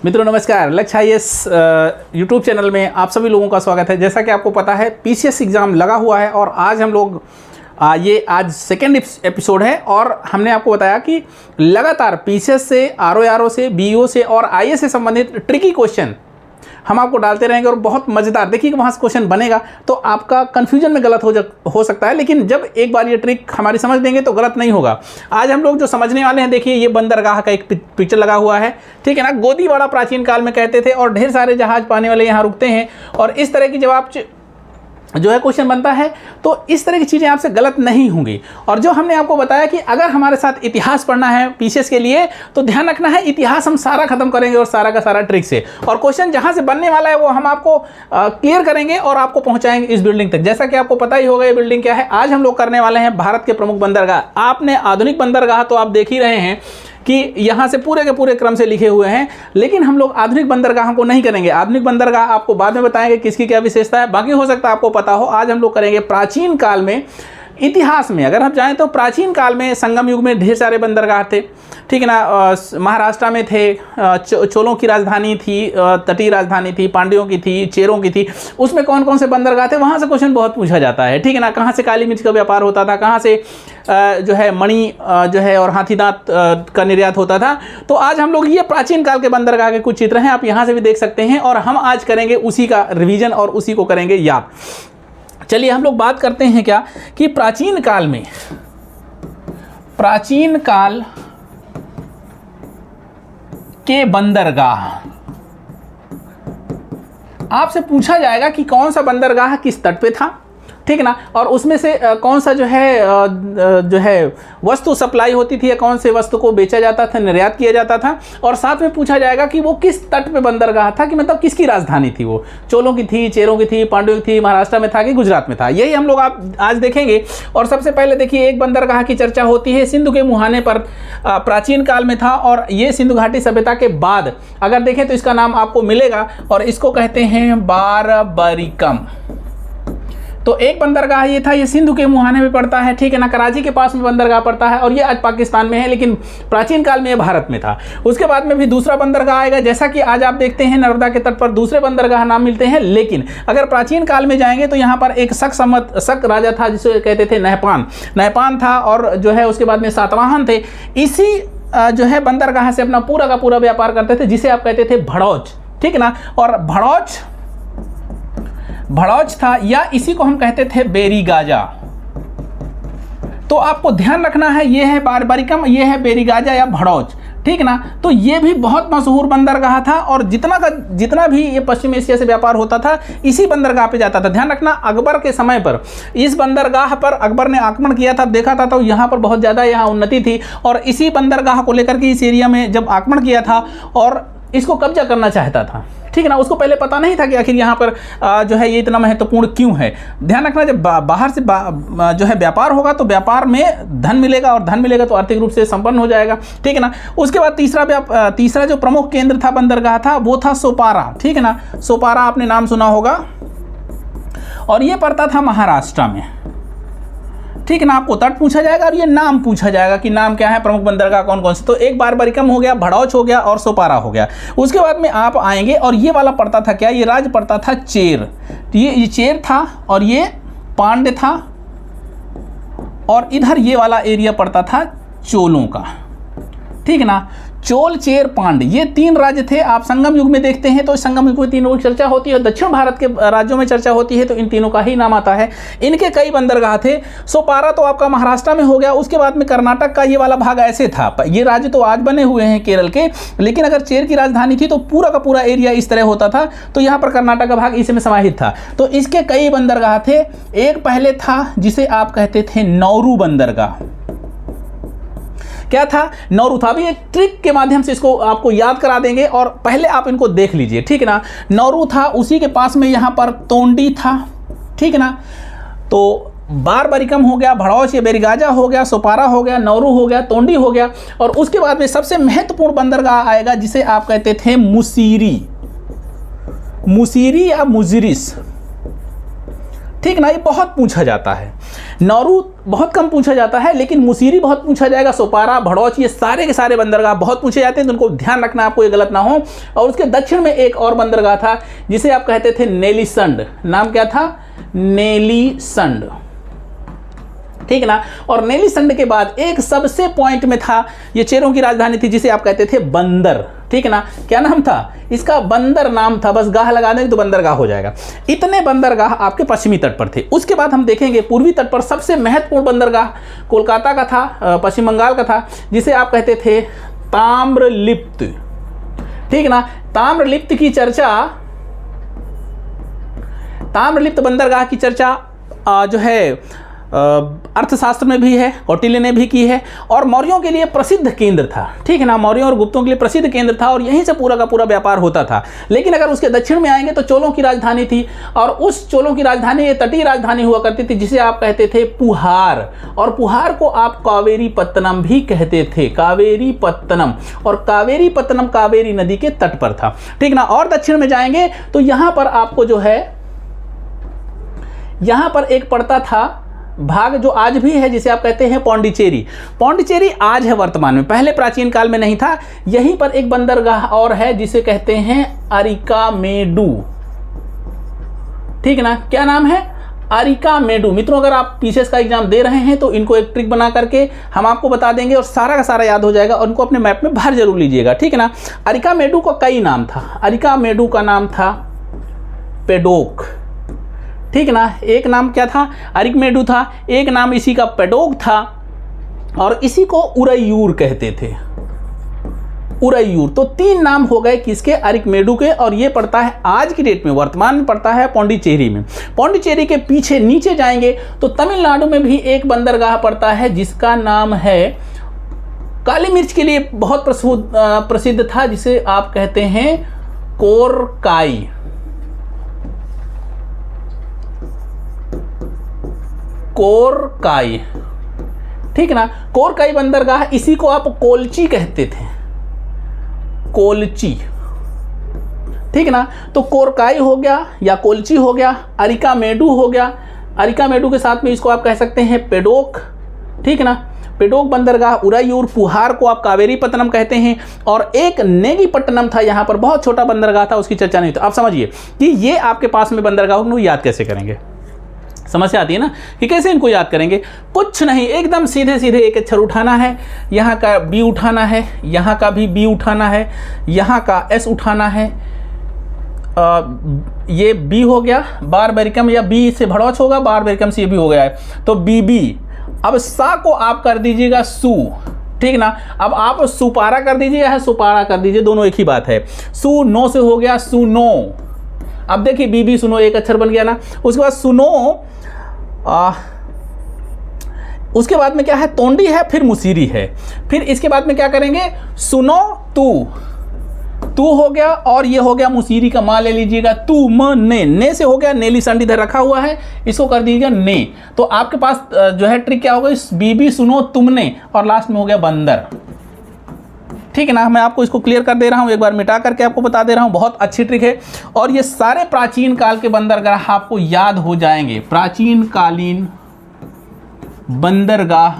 मित्रों नमस्कार, लक्ष्य आईएएस यूट्यूब चैनल में आप सभी लोगों का स्वागत है। जैसा कि आपको पता है पीसीएस एग्ज़ाम लगा हुआ है और आज हम लोग आज सेकेंड एपिसोड है और हमने आपको बताया कि लगातार पीसीएस से, आरओ से, बीईओ से और आईएएस से संबंधित ट्रिकी क्वेश्चन हम आपको डालते रहेंगे और बहुत मज़ेदार। देखिए कि वहाँ से क्वेश्चन बनेगा तो आपका कन्फ्यूजन में गलत हो सकता है, लेकिन जब एक बार ये ट्रिक हमारी समझ लेंगे तो गलत नहीं होगा। आज हम लोग जो समझने वाले हैं, देखिए ये बंदरगाह का एक पिक्चर लगा हुआ है, ठीक है ना। गोदीवाड़ा प्राचीन काल में कहते थे और ढेर सारे जहाज पाने वाले यहाँ रुकते हैं और इस तरह की जवाब जो है क्वेश्चन बनता है तो इस तरह की चीज़ें आपसे गलत नहीं होंगी। और जो हमने आपको बताया कि अगर हमारे साथ इतिहास पढ़ना है पीसीएस के लिए तो ध्यान रखना है इतिहास हम सारा खत्म करेंगे और सारा का सारा ट्रिक से, और क्वेश्चन जहां से बनने वाला है वो हम आपको क्लियर करेंगे और आपको पहुंचाएंगे इस बिल्डिंग तक। जैसा कि आपको पता ही होगा ये बिल्डिंग क्या है। आज हम लोग करने वाले हैं भारत के प्रमुख बंदरगाह। आपने आधुनिक बंदरगाह तो आप देख ही रहे हैं कि यहाँ से पूरे के पूरे क्रम से लिखे हुए हैं, लेकिन हम लोग आधुनिक बंदरगाहों को नहीं करेंगे। आधुनिक बंदरगाह आपको बाद में बताएंगे किसकी क्या विशेषता है, बाकी हो सकता है आपको पता हो। आज हम लोग करेंगे प्राचीन काल में, इतिहास में। अगर हम जाएं तो प्राचीन काल में संगम युग में ढेर सारे बंदरगाह थे, ठीक है ना। महाराष्ट्र में थे, चोलों की राजधानी थी, तटीय राजधानी थी, पांड्यों की थी, चेरों की थी। उसमें कौन कौन से बंदरगाह थे वहाँ से क्वेश्चन बहुत पूछा जाता है, ठीक है ना। कहाँ से काली मिर्च का व्यापार होता था, कहाँ से जो है मणि जो है और हाथी दांत का निर्यात होता था। तो आज हम लोग ये प्राचीन काल के बंदरगाह के कुछ चित्र हैं, आप यहाँ से भी देख सकते हैं, और हम आज करेंगे उसी का रिवीजन और उसी को करेंगे याद। चलिए हम लोग बात करते हैं क्या कि प्राचीन काल के बंदरगाह। आपसे पूछा जाएगा कि कौन सा बंदरगाह किस तट पे था, ठीक है ना, और उसमें से कौन सा जो है वस्तु सप्लाई होती थी या कौन से वस्तु को बेचा जाता था, निर्यात किया जाता था। और साथ में पूछा जाएगा कि वो किस तट पे बंदरगाह था, कि मतलब किसकी राजधानी थी, वो चोलों की थी, चेरों की थी, पांड्यों की थी, महाराष्ट्र में था कि गुजरात में था। यही हम लोग आज देखेंगे। और सबसे पहले देखिए एक बंदरगाह की चर्चा होती है, सिंधु के मुहाने पर प्राचीन काल में था और ये सिंधु घाटी सभ्यता के बाद अगर देखें तो इसका नाम आपको मिलेगा और इसको कहते हैं बारबरिकम। तो एक बंदरगाह ये था, ये सिंधु के मुहाने में पड़ता है, ठीक है ना। कराची के पास में बंदरगाह पड़ता है और ये आज पाकिस्तान में है, लेकिन प्राचीन काल में ये भारत में था। उसके बाद में भी दूसरा बंदरगाह आएगा, जैसा कि आज आप देखते हैं नर्मदा के तट पर दूसरे बंदरगाह नाम मिलते हैं। लेकिन अगर प्राचीन काल में जाएंगे तो यहाँ पर एक शक राजा था जिसे कहते थे नहपान था, और जो है उसके बाद में सातवाहन थे। इसी जो है बंदरगाह से अपना पूरा का पूरा व्यापार करते थे, जिसे आप कहते थे भड़ौच, ठीक है ना। और भड़ौच था, या इसी को हम कहते थे बेरीगाजा। तो आपको ध्यान रखना है, ये है बारबरिकम, ये है बेरीगाजा या भड़ौच, ठीक है ना। तो ये भी बहुत मशहूर बंदरगाह था और जितना भी ये पश्चिम एशिया से व्यापार होता था इसी बंदरगाह पे जाता था। ध्यान रखना, अकबर के समय पर इस बंदरगाह पर अकबर ने आक्रमण किया था, देखा था तो यहाँ पर बहुत ज़्यादा यहाँ उन्नति थी, और इसी बंदरगाह को लेकर के इस एरिया में जब आक्रमण किया था और इसको कब्जा करना चाहता था, ठीक है ना। उसको पहले पता नहीं था कि आखिर यहाँ पर जो है ये इतना महत्वपूर्ण क्यों है। ध्यान रखना, जब बाहर से जो है व्यापार होगा तो व्यापार में धन मिलेगा, और धन मिलेगा तो आर्थिक रूप से संपन्न हो जाएगा, ठीक है ना। उसके बाद तीसरा जो प्रमुख केंद्र था, बंदरगाह था, वो था सोपारा, ठीक है ना। सोपारा आपने नाम सुना होगा और ये पड़ता था महाराष्ट्र में, ठीक है ना। आपको तट पूछा जाएगा और ये नाम पूछा जाएगा कि नाम क्या है, प्रमुख बंदरगाह कौन कौन से। तो एक बारबरिकम हो गया, भड़ौच हो गया और सोपारा हो गया। उसके बाद में आप आएंगे और ये वाला पड़ता था क्या, ये राज्य पड़ता था चेर। ये चेर था और ये पांड्य था, और इधर ये वाला एरिया पड़ता था चोलों का, ठीक है ना। चोल, चेर, पांड्य, ये तीन राज्य थे। आप संगम युग में देखते हैं तो संगम युग में तीनों की चर्चा होती है, दक्षिण भारत के राज्यों में चर्चा होती है तो इन तीनों का ही नाम आता है। इनके कई बंदरगाह थे। सोपारा तो आपका महाराष्ट्र में हो गया। उसके बाद में कर्नाटक का ये वाला भाग ऐसे था, ये राज्य तो आज बने हुए हैं केरल के, लेकिन अगर चेर की राजधानी थी तो पूरा का पूरा एरिया इस तरह होता था, तो यहाँ पर कर्नाटक का भाग इसमें समाहित था। तो इसके कई बंदरगाह थे। एक पहले था जिसे आप कहते थे नौरू बंदरगाह। क्या था, नौरू था। अभी एक ट्रिक के माध्यम से इसको आपको याद करा देंगे और पहले आप इनको देख लीजिए, ठीक है ना। नौरू था, उसी के पास में यहाँ पर तोंडी था, ठीक है ना। तो बारबरिकम हो गया, भड़ौच या बेरीगाजा हो गया, सोपारा हो गया, नौरू हो गया, तोंडी हो गया, और उसके बाद में सबसे महत्वपूर्ण बंदरगाह आएगा जिसे आप कहते थे मुसीरी या मुजिरिस, ठीक ना, ये बहुत पूछा जाता है। नौरू बहुत कम पूछा जाता है, लेकिन मुसीरी बहुत पूछा जाएगा, सोपारा, भड़ौच, ये सारे के सारे बंदरगाह बहुत पूछे जाते हैं, तो उनको ध्यान रखना आपको, ये गलत ना हो। और उसके दक्षिण में एक और बंदरगाह था जिसे आप कहते थे नेलीसंड। नाम क्या था? नेलीसंड, ठीक ना। और नेलीसंड के बाद एक सबसे पॉइंट में था, ये चेरों की राजधानी थी, जिसे आप कहते थे बंदर, ठीक ना। क्या नाम था इसका? बंदर नाम था, बस गाह लगा देंगे तो बंदरगाह हो जाएगा। इतने बंदरगाह आपके पश्चिमी तट पर थे। उसके बाद हम देखेंगे पूर्वी तट पर सबसे महत्वपूर्ण बंदरगाह कोलकाता का था, पश्चिम बंगाल का था, जिसे आप कहते थे ताम्रलिप्त, ठीक ना। ताम्रलिप्त की चर्चा, ताम्रलिप्त बंदरगाह की चर्चा जो है अर्थशास्त्र में भी है, कौटिल्य ने भी की है, और मौर्यों के लिए प्रसिद्ध केंद्र था, ठीक है ना। मौर्यों और गुप्तों के लिए प्रसिद्ध केंद्र था, और यहीं से पूरा का पूरा व्यापार होता था। लेकिन अगर उसके दक्षिण में आएंगे तो चोलों की राजधानी थी, और उस चोलों की राजधानी ये तटीय राजधानी हुआ करती थी, जिसे आप कहते थे पुहार, और पुहार को आप कावेरी पत्तनम भी कहते थे, कावेरी पत्तनम। और कावेरी पत्तनम कावेरी नदी के तट पर था, ठीक ना। और दक्षिण में जाएंगे तो यहां पर आपको जो है, यहां पर एक पड़ता था भाग जो आज भी है, जिसे आप कहते हैं पौंडीचेरी। पौंडीचेरी आज है वर्तमान में, पहले प्राचीन काल में नहीं था। यहीं पर एक बंदरगाह और है जिसे कहते हैं अरिकामेडू, ठीक ना। क्या नाम है? अरिकामेडू। मित्रों, अगर आप पीसीएस का एग्जाम दे रहे हैं तो इनको एक ट्रिक बना करके हम आपको बता देंगे, और सारा का सारा याद हो जाएगा, और उनको अपने मैप में बाहर जरूर लीजिएगा, ठीक है ना। अरिकामेडू का कई नाम था। अरिकामेडू का नाम था पेडोक, ठीक ना। एक नाम क्या था? अरिकमेडू था, एक नाम इसी का पेडोक था, और इसी को उरैयूर कहते थे, उरैयूर। तो तीन नाम हो गए किसके? अरिकमेडू के। और ये पड़ता है आज की डेट में, वर्तमान में पड़ता है पौंडीचेरी में। पौंडीचेरी के पीछे नीचे जाएंगे तो तमिलनाडु में भी एक बंदरगाह पड़ता है जिसका नाम है, काली मिर्च के लिए बहुत प्रसिद्ध था, जिसे आप कहते हैं कोरकाई, कोरकाई, ठीक ना। कोरकाई बंदरगाह, इसी को आप कोलची कहते थे, कोलची, ठीक ना। तो कोरकाई हो गया या कोलची हो गया, अरिकामेडू हो गया, अरिकामेडू के साथ में इसको आप कह सकते हैं पेडोक, ठीक ना। पेडोक बंदरगाह, उरैयूर, पुहार को आप कावेरी पत्तनम कहते हैं, और एक नेगीपट्टनम था, यहाँ पर बहुत छोटा बंदरगाह था, उसकी चर्चा नहीं। तो आप समझिए कि ये आपके पास में बंदरगाह को याद कैसे करेंगे। समस्या आती है ना कि कैसे इनको याद करेंगे। कुछ नहीं, एकदम सीधे सीधे एक अक्षर उठाना है, यहाँ का बी उठाना है, यहाँ का भी बी उठाना है, यहाँ का एस उठाना है। ये बी हो गया, बारबेरिकम, या बी से भड़ौच होगा, बारबेरिकम से ये भी हो गया है, तो बी बी। अब सा को आप कर दीजिएगा सू, ठीक ना। अब आप सुपारा कर दीजिए या सुपारा कर दीजिए, दोनों एक ही बात है। सू नो से हो गया सुनो। अब देखिए बी बी सुनो, एक अक्षर बन गया ना। उसके बाद सुनो, उसके बाद में क्या है? तोंडी है, फिर मुसीरी है। फिर इसके बाद में क्या करेंगे? सुनो तू, तू हो गया, और ये हो गया मुसीरी का माँ ले लीजिएगा, तू म ने से हो गया, नेलीसंड इधर रखा हुआ है, इसको कर दीजिएगा ने। तो आपके पास जो है ट्रिक क्या होगा? बीबी सुनो तुमने, और लास्ट में हो गया बंदर, ठीक है ना। मैं आपको इसको क्लियर कर दे रहा हूँ, एक बार मिटा करके आपको बता दे रहा हूँ, बहुत अच्छी ट्रिक है। और ये सारे प्राचीन काल के बंदरगाह आपको याद हो जाएंगे। प्राचीन कालीन बंदरगाह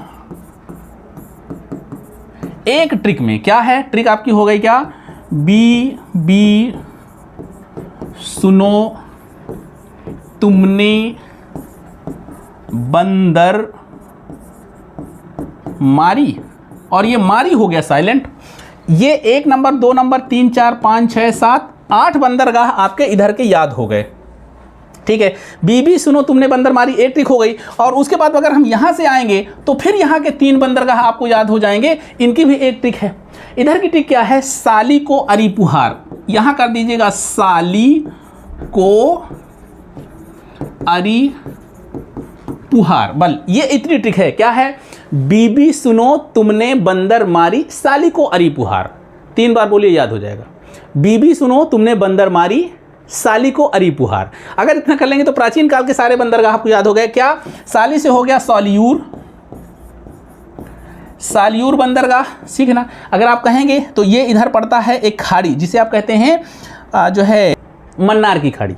एक ट्रिक में क्या है? ट्रिक आपकी हो गई क्या? बी बी सुनो तुमने बंदर मारी, और ये मारी हो गया साइलेंट। ये 1 नंबर, 2 नंबर, 3, 4, 5, 6, 7, 8 बंदरगाह आपके इधर के याद हो गए, ठीक है। बीबी सुनो तुमने बंदर मारी, एक ट्रिक हो गई। और उसके बाद अगर हम यहाँ से आएंगे तो फिर यहाँ के 3 बंदरगाह आपको याद हो जाएंगे, इनकी भी एक ट्रिक है। इधर की ट्रिक क्या है? साली को अरिपुहार, यहाँ कर दीजिएगा साली को अरिपुहार, बल ये इतनी ट्रिक है। क्या है? बीबी सुनो तुमने बंदर मारी, साली को अरिपुहार। 3 बार बोलिए, याद हो जाएगा। बीबी सुनो तुमने बंदर मारी, साली को अरिपुहार। अगर इतना कर लेंगे तो प्राचीन काल के सारे बंदरगाह आपको याद हो गए। क्या? साली से हो गया सॉलियूर, सालियूर बंदरगाह, ठीक है ना। अगर आप कहेंगे तो ये इधर पड़ता है एक खाड़ी, जिसे आप कहते हैं जो है मन्नार की खाड़ी,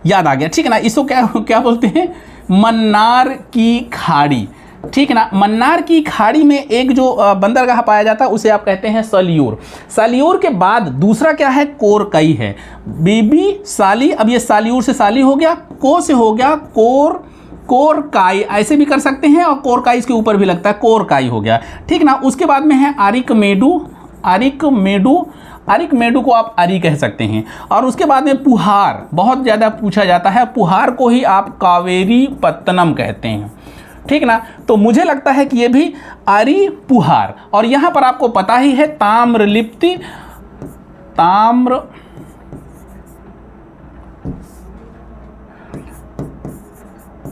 याद आ गया, ठीक है ना। इसको क्या क्या बोलते हैं, मन्नार की खाड़ी, ठीक है ना। मन्नार की खाड़ी में एक जो बंदरगाह पाया जाता है उसे आप कहते हैं सलियूर। सलियूर के बाद दूसरा क्या है, कोरकई है। बीबी साली, अब ये सालियूर से साली हो गया, को से हो गया कोरकाई, ऐसे भी कर सकते हैं, और कोरकाई इसके ऊपर भी लगता है, कोरकाई हो गया, ठीक ना। उसके बाद में है आरिकमेडु को आप अरी कह सकते हैं। और उसके बाद में पुहार, बहुत ज़्यादा पूछा जाता है, पुहार को ही आप कावेरी पत्तनम कहते हैं, ठीक ना। तो मुझे लगता है कि ये भी अरी पुहार। और यहाँ पर आपको पता ही है ताम्रलिप्ति,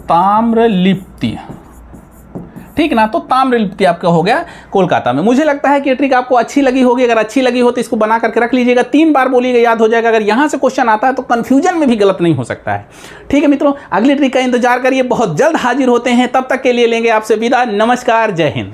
ताम्रलिप्ति, ठीक ना। तो ताम्रलिप्ति आपका हो गया कोलकाता में। मुझे लगता है कि ये ट्रिक आपको अच्छी लगी होगी। अगर अच्छी लगी हो तो इसको बना करके रख लीजिएगा, 3 बार बोलिएगा, याद हो जाएगा। अगर यहाँ से क्वेश्चन आता है तो कंफ्यूजन में भी गलत नहीं हो सकता है, ठीक है मित्रों। अगली ट्रिक का इंतजार करिए, बहुत जल्द हाजिर होते हैं, तब तक के लिए लेंगे आपसे विदा। नमस्कार, जय हिंद।